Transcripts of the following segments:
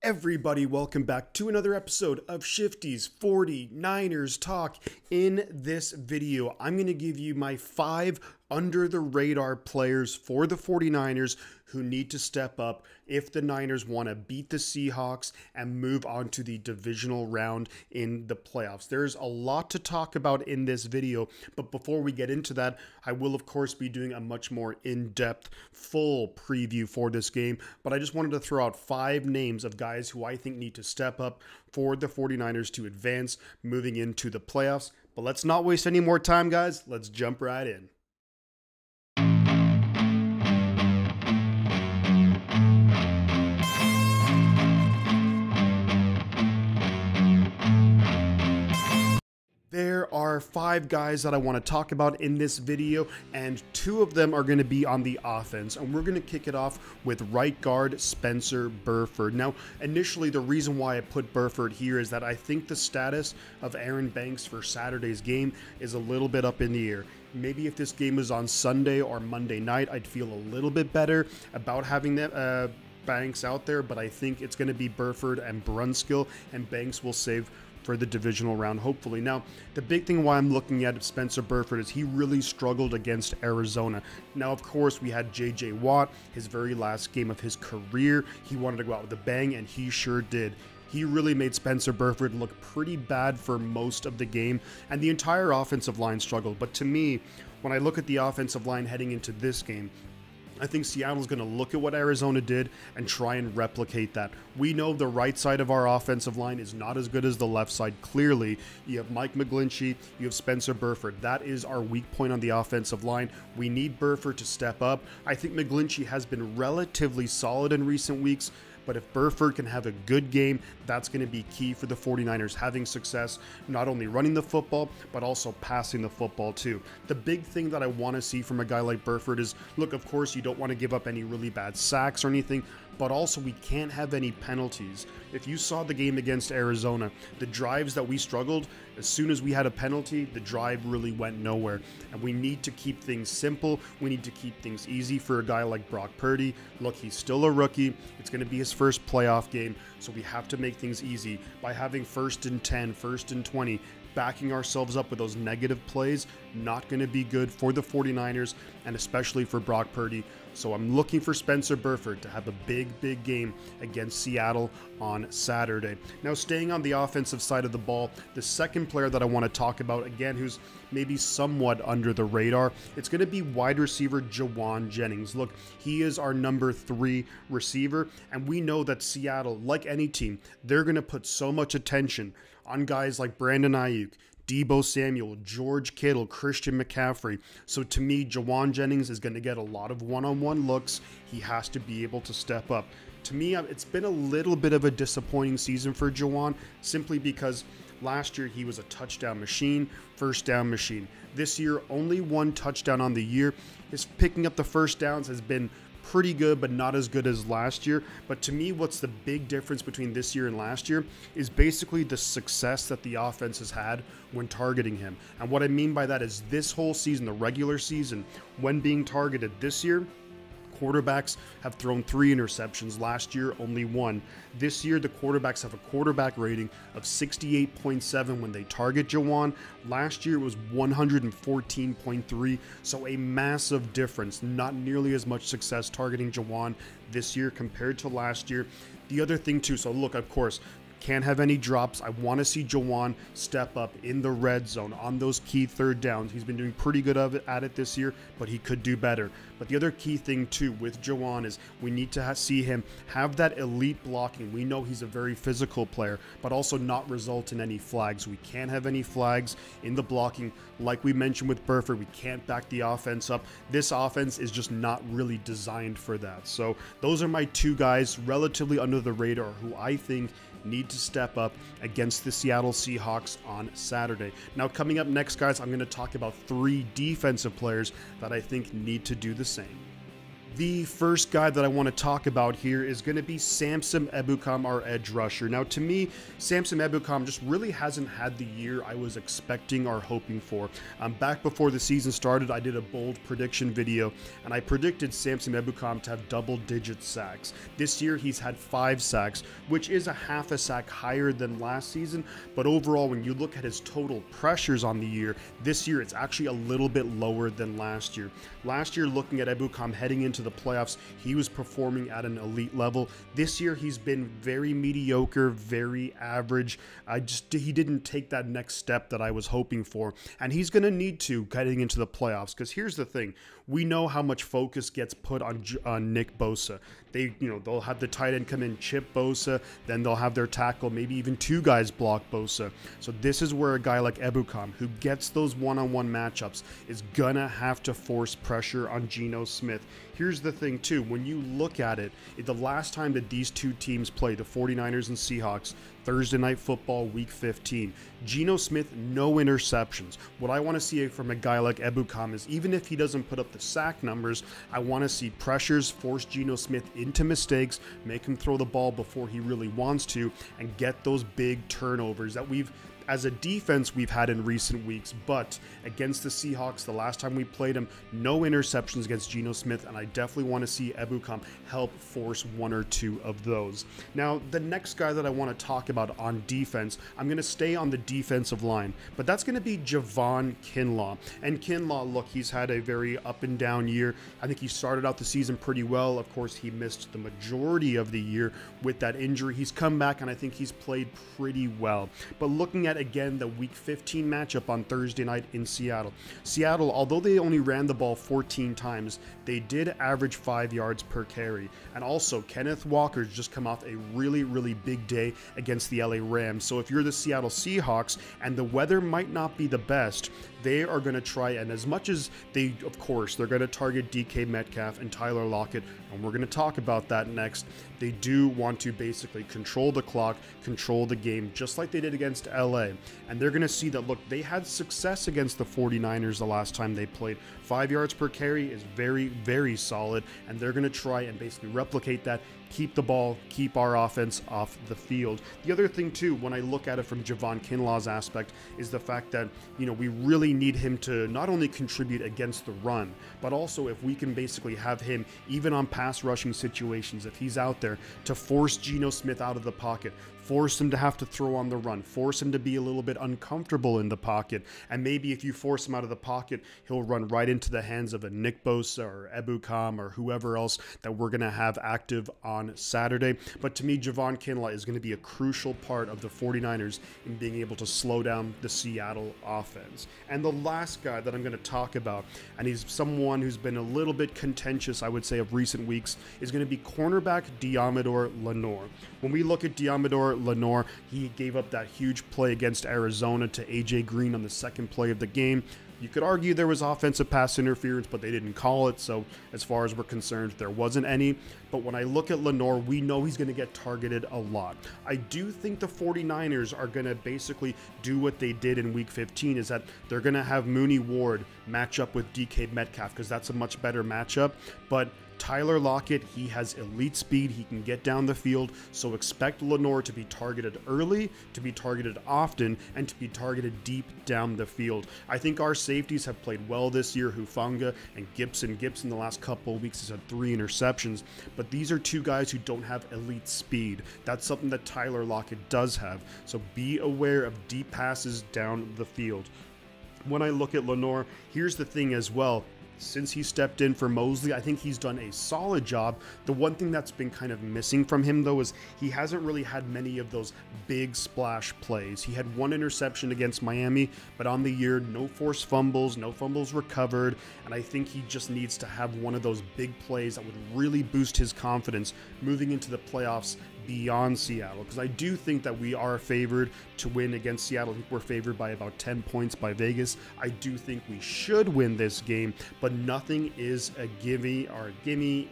Everybody, welcome back to another episode of Shifty's 49ers Talk. In this video, I'm going to give you my 5 under-the-radar players for the 49ers who need to step up if the Niners want to beat the Seahawks and move on to the divisional round in the playoffs. There's a lot to talk about in this video, but before we get into that, I will of course be doing a much more in-depth, full preview for this game, but I just wanted to throw out 5 names of guys who I think need to step up for the 49ers to advance moving into the playoffs. But let's not waste any more time, guys. Let's jump right in. There are 5 guys that I want to talk about in this video, and 2 of them are going to be on the offense, and we're going to kick it off with right guard Spencer Burford. Now, initially, the reason why I put Burford here is that I think the status of Aaron Banks for Saturday's game is a little bit up in the air. Maybe if this game was on Sunday or Monday night, I'd feel a little bit better about having that Banks out there, but I think it's going to be Burford and Brunskill, and Banks will save for the divisional round, hopefully. Now, the big thing why I'm looking at Spencer Burford is he really struggled against Arizona. Now, of course, we had J.J. Watt, his very last game of his career. He wanted to go out with a bang, and he sure did. He really made Spencer Burford look pretty bad for most of the game, and the entire offensive line struggled. But to me, when I look at the offensive line heading into this game, I think Seattle's going to look at what Arizona did and try and replicate that. We know the right side of our offensive line is not as good as the left side. Clearly, you have Mike McGlinchey, you have Spencer Burford. That is our weak point on the offensive line. We need Burford to step up. I think McGlinchey has been relatively solid in recent weeks, but if Burford can have a good game, that's going to be key for the 49ers having success, not only running the football, but also passing the football too. The big thing that I want to see from a guy like Burford is, look, of course, you don't want to give up any really bad sacks or anything, but also we can't have any penalties. If you saw the game against Arizona, the drives that we struggled, as soon as we had a penalty, the drive really went nowhere. And we need to keep things simple. We need to keep things easy for a guy like Brock Purdy. Look, he's still a rookie. It's going to be his first playoff game, so we have to make things easy by having 1st and 10, 1st and 20, backing ourselves up with those negative plays. Not going to be good for the 49ers and especially for Brock Purdy. So I'm looking for Spencer Burford to have a big game against Seattle on Saturday. Now, staying on the offensive side of the ball, the second player that I want to talk about, again, who's maybe somewhat under the radar, it's going to be wide receiver Jauan Jennings. Look, he is our number 3 receiver, and we know that Seattle, like any team, they're going to put so much attention on guys like Brandon Ayuk, Deebo Samuel, George Kittle, Christian McCaffrey. So to me, Jauan Jennings is going to get a lot of one-on-one looks. He has to be able to step up. To me, it's been a little bit of a disappointing season for Jauan, simply because last year he was a touchdown machine, first down machine. This year, only 1 touchdown on the year. His picking up the first downs has been pretty good, but not as good as last year. But to me, what's the big difference between this year and last year is basically the success that the offense has had when targeting him. And what I mean by that is this whole season, the regular season, when being targeted this year, quarterbacks have thrown 3 interceptions. Last year, only 1. This year, the quarterbacks have a quarterback rating of 68.7 when they target Jauan. Last year, it was 114.3, so a massive difference. Not nearly as much success targeting Jauan this year compared to last year. The other thing, too, so look, of course, can't have any drops. I want to see Jauan step up in the red zone on those key 3rd downs. He's been doing pretty good at it this year, but he could do better. But the other key thing too with Jauan is we need to see him have that elite blocking. We know he's a very physical player, but also not result in any flags. We can't have any flags in the blocking. Like we mentioned with Burford, we can't back the offense up. This offense is just not really designed for that. So those are my 2 guys relatively under the radar who I think need to step up against the Seattle Seahawks on Saturday. Now, coming up next, guys, I'm going to talk about 3 defensive players that I think need to do the same. The first guy that I want to talk about here is going to be Samson Ebukam, our edge rusher. Now, to me, Samson Ebukam just really hasn't had the year I was expecting or hoping for. Back before the season started, I did a bold prediction video, and I predicted Samson Ebukam to have double-digit sacks. This year, he's had 5 sacks, which is a half a sack higher than last season, but overall, when you look at his total pressures on the year, this year it's actually a little bit lower than last year. Last year, looking at Ebukam heading into the playoffs, he was performing at an elite level. This year he's been very mediocre, very average. He didn't take that next step that I was hoping for, and he's going to need to heading into the playoffs, because here's the thing. We know how much focus gets put on Nick Bosa. They'll have the tight end come in, chip Bosa, then they'll have their tackle, maybe even 2 guys block Bosa. So this is where a guy like Ebukam, who gets those one-on-one matchups, is gonna have to force pressure on Geno Smith. Here's the thing too, when you look at it, the last time that these two teams played, the 49ers and Seahawks, Thursday Night Football, Week 15, Geno Smith, no interceptions. What I want to see from a guy like Ebukam is, even if he doesn't put up the sack numbers, I want to see pressures, force Geno Smith into mistakes, make him throw the ball before he really wants to, and get those big turnovers that as a defense, we've had in recent weeks. But against the Seahawks, the last time we played them, no interceptions against Geno Smith, and I definitely want to see Ebukam help force 1 or 2 of those. Now, the next guy that I want to talk about on defense, I'm going to stay on the defensive line, but that's going to be Javon Kinlaw. And Kinlaw, look, he's had a very up and down year. I think he started out the season pretty well. Of course, he missed the majority of the year with that injury. He's come back, and I think he's played pretty well. But looking at, again, the Week 15 matchup on Thursday night in Seattle. Seattle, although they only ran the ball 14 times, they did average 5 yards per carry. And also, Kenneth Walker's just come off a really, really big day against the LA Rams. So if you're the Seattle Seahawks and the weather might not be the best, they are going to try, and as much as they're going to target DK Metcalf and Tyler Lockett, and we're going to talk about that next, they do want to basically control the clock, control the game, just like they did against LA. And they're going to see that, look, they had success against the 49ers the last time they played. 5 yards per carry is very, very solid, and they're going to try and basically replicate that, keep the ball, keep our offense off the field. The other thing, too, when I look at it from Javon Kinlaw's aspect, is the fact that, we really need him to not only contribute against the run, but also if we can basically have him, even on pass rushing situations, if he's out there, to force Geno Smith out of the pocket, force him to have to throw on the run, force him to be a little bit uncomfortable in the pocket, and maybe if you force him out of the pocket, he'll run right into the hands of a Nick Bosa or Ebukam or whoever else that we're going to have active on Saturday. But to me, Javon Kinlaw is going to be a crucial part of the 49ers in being able to slow down the Seattle offense. And the last guy that I'm going to talk about, and he's someone who's been a little bit contentious, I would say, of recent weeks, is going to be cornerback Deommodore Lenoir. When we look at Deommodore Lenoir, he gave up that huge play against Arizona to AJ Green on the second play of the game. You could argue there was offensive pass interference, but they didn't call it, so as far as we're concerned, there wasn't any. But when I look at Lenoir, we know he's going to get targeted a lot. I do think the 49ers are going to basically do what they did in Week 15, is that they're going to have Mooney Ward match up with DK Metcalf, because that's a much better matchup. But Tyler Lockett, he has elite speed. He can get down the field. So expect Lenoir to be targeted early, to be targeted often, and to be targeted deep down the field. I think our safeties have played well this year. Hufanga and Gibson. Gibson the last couple of weeks has had 3 interceptions. But these are 2 guys who don't have elite speed. That's something that Tyler Lockett does have. So be aware of deep passes down the field. When I look at Lenoir, here's the thing as well. Since he stepped in for Mosley, I think he's done a solid job. The one thing that's been kind of missing from him, though, is he hasn't really had many of those big splash plays. He had 1 interception against Miami, but on the year, no forced fumbles, no fumbles recovered, and I think he just needs to have one of those big plays that would really boost his confidence moving into the playoffs beyond Seattle, because I do think that we are favored to win against Seattle. I think we're favored by about 10 points by Vegas. I do think we should win this game, but nothing is a gimme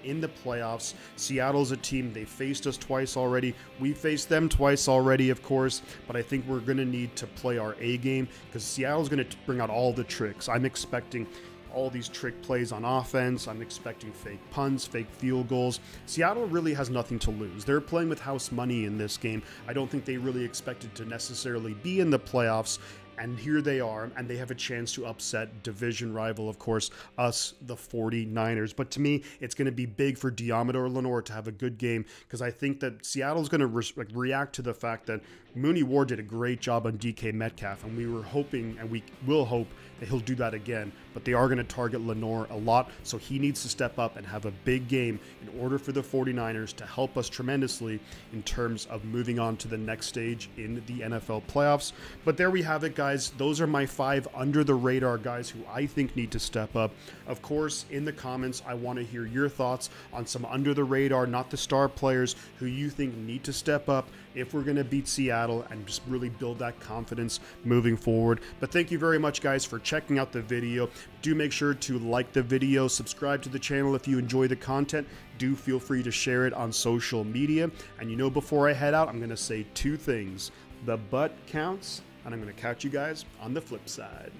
in the playoffs. Seattle's a team, they faced us twice already. We faced them twice already, of course, but I think we're going to need to play our A game, because Seattle's going to bring out all the tricks. I'm expecting all these trick plays on offense. I'm expecting fake punts, fake field goals. Seattle really has nothing to lose. They're playing with house money in this game. I don't think they really expected to necessarily be in the playoffs. And here they are, and they have a chance to upset division rival, of course, us, the 49ers. But to me, it's going to be big for Diamador Lenore to have a good game, because I think that Seattle's going to react to the fact that Mooney Ward did a great job on DK Metcalf, and we were hoping, and we will hope, that he'll do that again. But they are going to target Lenore a lot, so he needs to step up and have a big game in order for the 49ers to help us tremendously in terms of moving on to the next stage in the NFL playoffs. But there we have it, guys. Those are my 5 under-the-radar guys who I think need to step up. Of course, in the comments, I want to hear your thoughts on some under-the-radar, not the star players, who you think need to step up if we're going to beat Seattle and just really build that confidence moving forward. But thank you very much, guys, for checking out the video. Do make sure to like the video, subscribe to the channel if you enjoy the content. Do feel free to share it on social media. And you know, before I head out, I'm going to say 2 things. The butt counts, and I'm going to catch you guys on the flip side.